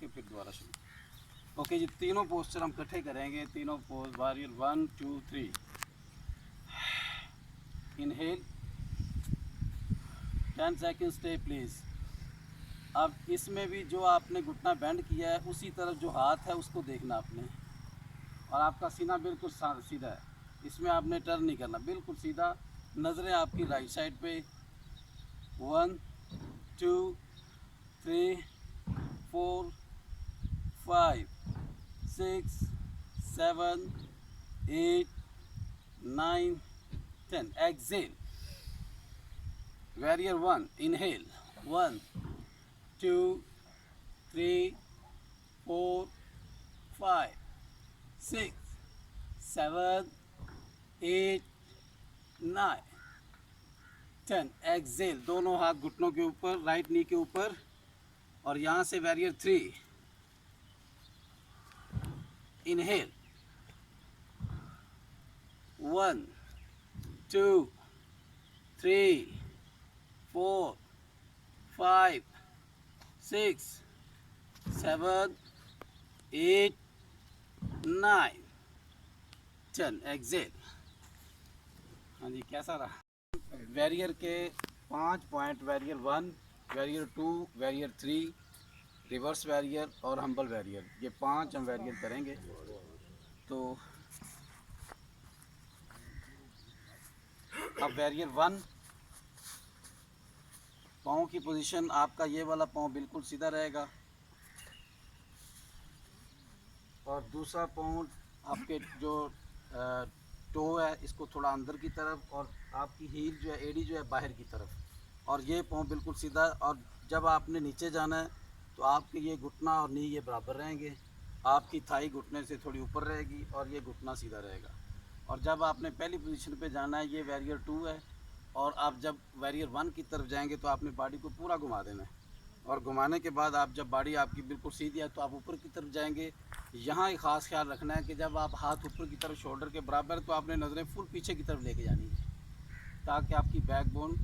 Okay, फिर दोबारा शुरू। ओके जी, तीनों पोस्चर हम इकट्ठे करेंगे, तीनों pose warrior 1 2 3। Inhale 10 second, stay please. अब इसमें भी जो आपने घुटना बेंड किया है उसी तरफ जो हाथ है उसको देखना आपने, और आपका सीना बिल्कुल सीधा है, इसमें आपने टर्न नहीं करना, बिल्कुल सीधा। नज़रें आपकी राइट साइड पे। 1 2 3 4 5 6 7 8 9 10। Excel Warrior 1, inhale 1 2 3 4 5 6 7 8 9 10। एक्सेल, दोनों हाथ घुटनों के ऊपर, राइट नी के ऊपर, और यहाँ से Warrior 3, इनहेल 1 2 3 4 5 6 7 8 9 10। एक्सेल। हाँ जी, कैसा रहा? वैरियर के 5 point, warrior 1, warrior 2, warrior 3, reverse warrior और हम्बल वैरियर, ये 5 हम वैरियर करेंगे। तो अब वैरियर 1, पाँव की पोजीशन, आपका ये वाला पाँव बिल्कुल सीधा रहेगा, और दूसरा पाँव आपके जो टो है इसको थोड़ा अंदर की तरफ, और आपकी हील जो है, एड़ी जो है, बाहर की तरफ, और ये पाँव बिल्कुल सीधा। और जब आपने नीचे जाना है तो आपके ये घुटना और नी ये बराबर रहेंगे, आपकी थाई घुटने से थोड़ी ऊपर रहेगी और ये घुटना सीधा रहेगा। और जब आपने पहली पोजीशन पे जाना है, ये वैरियर 2 है, और आप जब वैरियर 1 की तरफ जाएंगे तो आपने बॉडी को पूरा घुमा देना है, और घुमाने के बाद आप जब बॉडी आपकी बिल्कुल सीधी है तो आप ऊपर की तरफ जाएंगे। यहाँ एक ख़ास ख्याल रखना है कि जब आप हाथ ऊपर की तरफ, शोल्डर के बराबर, तो आपने नज़रें फुल पीछे की तरफ लेके जानी है, ताकि आपकी बैकबोन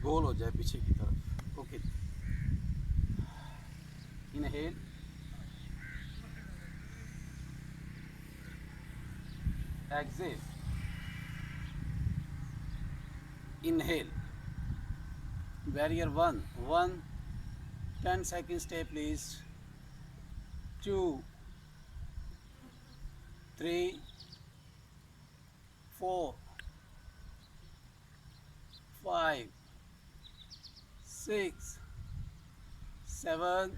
गोल हो जाए पीछे की तरफ। Okay, inhale, exhale, inhale, warrior 1 10 second, stay please. 2 3 4 5 6 7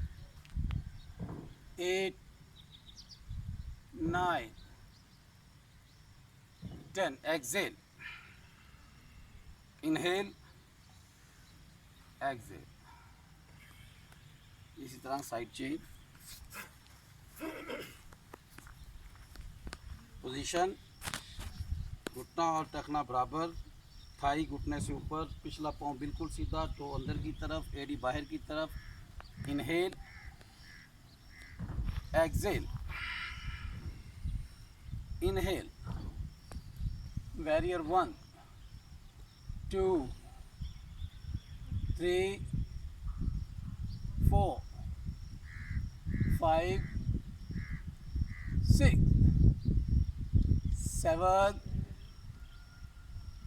8 9 10। Exhale, inhale, exhale. इसी तरह साइड चेंज, पोजीशन, घुटना और टखना बराबर, थाई घुटने से ऊपर, पिछला पाँव बिल्कुल सीधा, टो अंदर की तरफ, एड़ी बाहर की तरफ। Inhale, exhale, inhale, warrior 1 2 3 4 5 6 7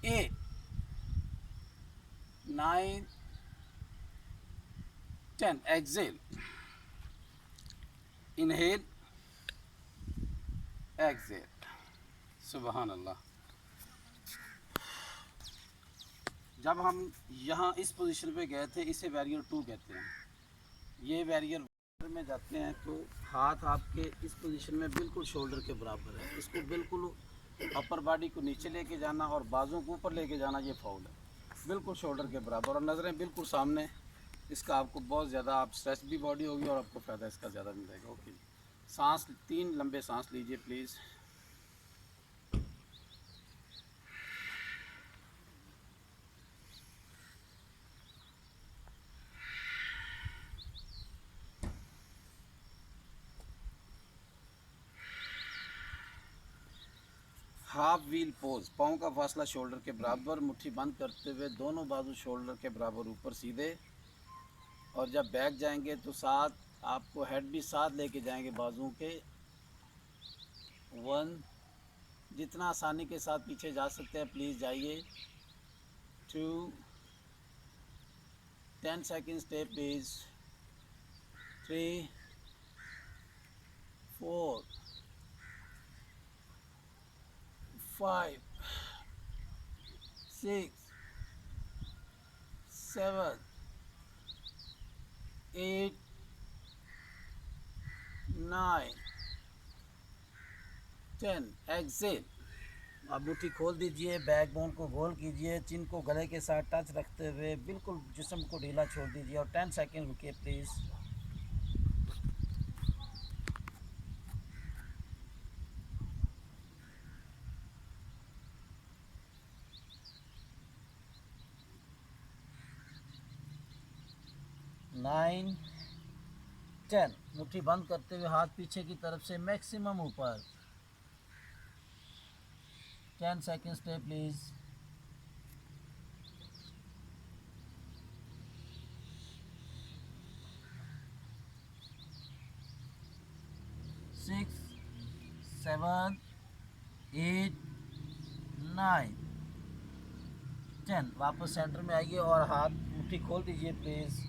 8 9 10। Exhale, inhale, exhale. सुबहान अल्लाह। जब हम यहाँ इस पोजीशन पे गए थे, इसे वैरियर 2 कहते हैं। ये वैरियर में जाते हैं तो हाथ आपके इस पोजीशन में बिल्कुल शोल्डर के बराबर है, इसको बिल्कुल अपर बॉडी को नीचे लेके जाना और बाजू को ऊपर लेके जाना, ये फाउल है, बिल्कुल शोल्डर के बराबर, और नज़रें बिल्कुल सामने। इसका आपको बहुत ज़्यादा, आप स्ट्रेच भी बॉडी होगी और आपको फ़ायदा इसका ज़्यादा मिलेगा। ओके, सांस 3 लंबे सांस लीजिए प्लीज़। हाफ व्हील पोज, पाँव का फासला शोल्डर के बराबर, मुट्ठी बंद करते हुए दोनों बाजू शोल्डर के बराबर ऊपर सीधे, और जब बैक जाएंगे तो साथ आपको हेड भी साथ लेके जाएंगे बाजुओं के। 1, जितना आसानी के साथ पीछे जा सकते हैं प्लीज़ जाइए। 2, 10 सेकेंड स्टे प्लीज़। 3, 4, 5, 6, 7, 8, 9, 10। एग्जिट। अब मुट्ठी खोल दीजिए, बैक बोन को गोल कीजिए, चिन को गले के साथ टच रखते हुए बिल्कुल जिस्म को ढीला छोड़ दीजिए और 10 सेकेंड रुकिए प्लीज़। नाइन, 10। मुट्ठी बंद करते हुए हाथ पीछे की तरफ से मैक्सिमम ऊपर। 10 सेकेंड स्टे प्लीज़। 6, 7, 8, 9, 10। वापस सेंटर में आइए और हाथ मुट्ठी खोल दीजिए प्लीज़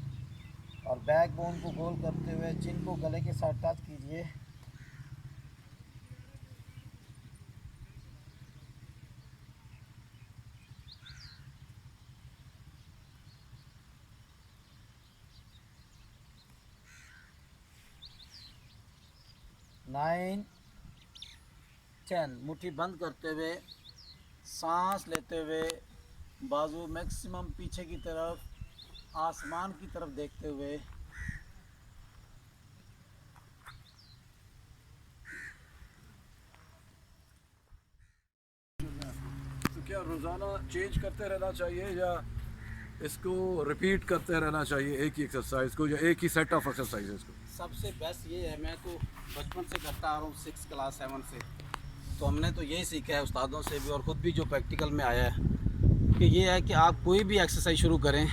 और बैक बोन को गोल करते हुए चिन को गले के साथ टच कीजिए। नाइन, 10। मुट्ठी बंद करते हुए सांस लेते हुए बाजू मैक्सिमम पीछे की तरफ, आसमान की तरफ देखते हुए। तो क्या रोज़ाना चेंज करते रहना चाहिए या इसको रिपीट करते रहना चाहिए एक ही एक्सरसाइज को, या एक ही सेट ऑफ एक्सरसाइजेस को? सबसे बेस्ट ये है, मैं तो बचपन से करता आ रहा हूँ, 6 क्लास 7 से, तो हमने तो यही सीखा है उस्तादों से भी और ख़ुद भी जो प्रैक्टिकल में आया है कि ये है कि आप कोई भी एक्सरसाइज शुरू करें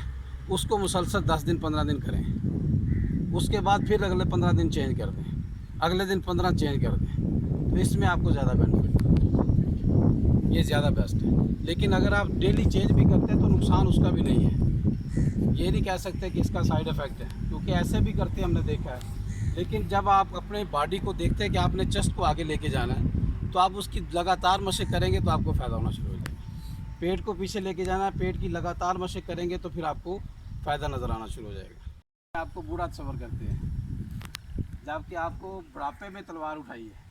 उसको मुसलसल 10 दिन 15 दिन करें, उसके बाद फिर अगले 15 दिन चेंज कर दें, अगले दिन 15 चेंज कर दें, तो इसमें आपको ज़्यादा बेनिफिट, ये ज़्यादा बेस्ट है। लेकिन अगर आप डेली चेंज भी करते हैं तो नुकसान उसका भी नहीं है, ये नहीं कह सकते कि इसका साइड इफ़ेक्ट है, क्योंकि ऐसे भी करते हमने देखा है। लेकिन जब आप अपने बॉडी को देखते हैं कि आपने चेस्ट को आगे लेके जाना है तो आप उसकी लगातार मशक करेंगे तो आपको फ़ायदा होना शुरू हो जाएगा। पेट को पीछे लेके जाना है, पेट की लगातार मशक करेंगे तो फिर आपको फ़ायदा नज़र आना शुरू हो जाएगा। आपको बूढ़ा तस्वर करते हैं जबकि आपको बुढ़ापे में तलवार उठाई है।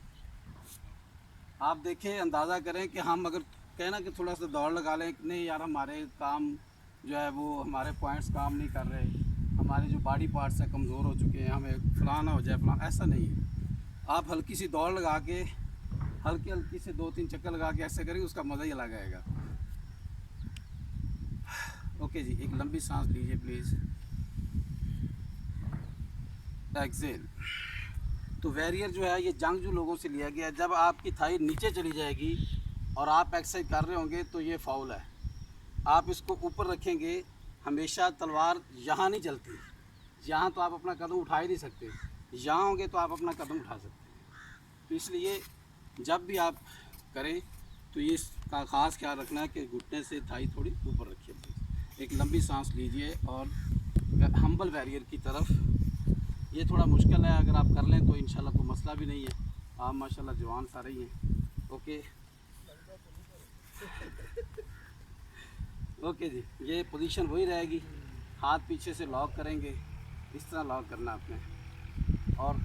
आप देखें, अंदाज़ा करें कि हम अगर कहना कि थोड़ा सा दौड़ लगा लें, नहीं यार हमारे काम जो है वो हमारे पॉइंट्स काम नहीं कर रहे, हमारे जो बॉडी पार्ट्स हैं कमज़ोर हो चुके हैं, हमें फलाना हो जाए फलाना, ऐसा नहीं है। आप हल्की सी दौड़ लगा के हल्की हल्की से 2-3 चक्कर लगा के ऐसे करेंगे, उसका मज़ा ही अलग आएगा। ओके जी, एक लंबी सांस लीजिए प्लीज़। एक्सेल। तो वैरियर जो है ये जंगजू लोगों से लिया गया है। जब आपकी थाई नीचे चली जाएगी और आप एक्सरसाइज कर रहे होंगे तो ये फाउल है। आप इसको ऊपर रखेंगे, हमेशा तलवार यहाँ नहीं चलती, यहाँ तो आप अपना कदम उठा ही नहीं सकते, यहाँ होंगे तो आप अपना कदम उठा सकते हैं। तो इसलिए जब भी आप करें तो ये इसका ख़ास ख्याल रखना है कि घुटने से थाई थोड़ी ऊपर रखिए। एक लंबी सांस लीजिए और हम्बल वैरियर की तरफ। ये थोड़ा मुश्किल है, अगर आप कर लें तो इंशाल्लाह कोई मसला भी नहीं है। आप माशाल्लाह जवान सारे ही हैं। ओके ओके जी, ये पोजीशन वही रहेगी। हाथ पीछे से लॉक करेंगे, इस तरह लॉक करना आपने, और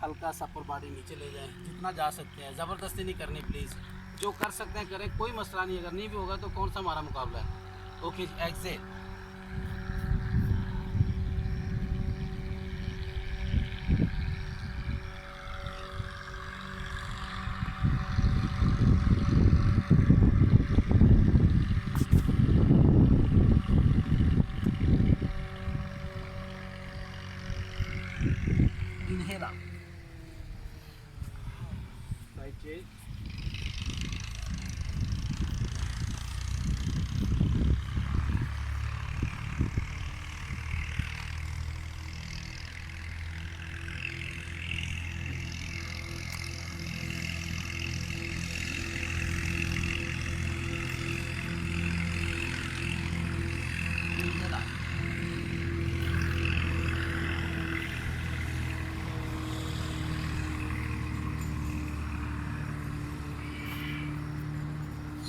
हल्का सा अपर बॉडी नीचे ले जाएं जितना जा सकते हैं, ज़बरदस्ती नहीं करनी प्लीज़। जो कर सकते हैं करें, कोई मसला नहीं। अगर नहीं भी होगा तो कौन सा हमारा मुकाबला है। ओके जी, Excel. Inhale out. Side change.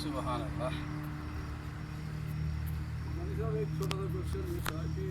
सुभान अल्लाह। मौलाना साहब एक छोटा सा क्वेश्चन ये था कि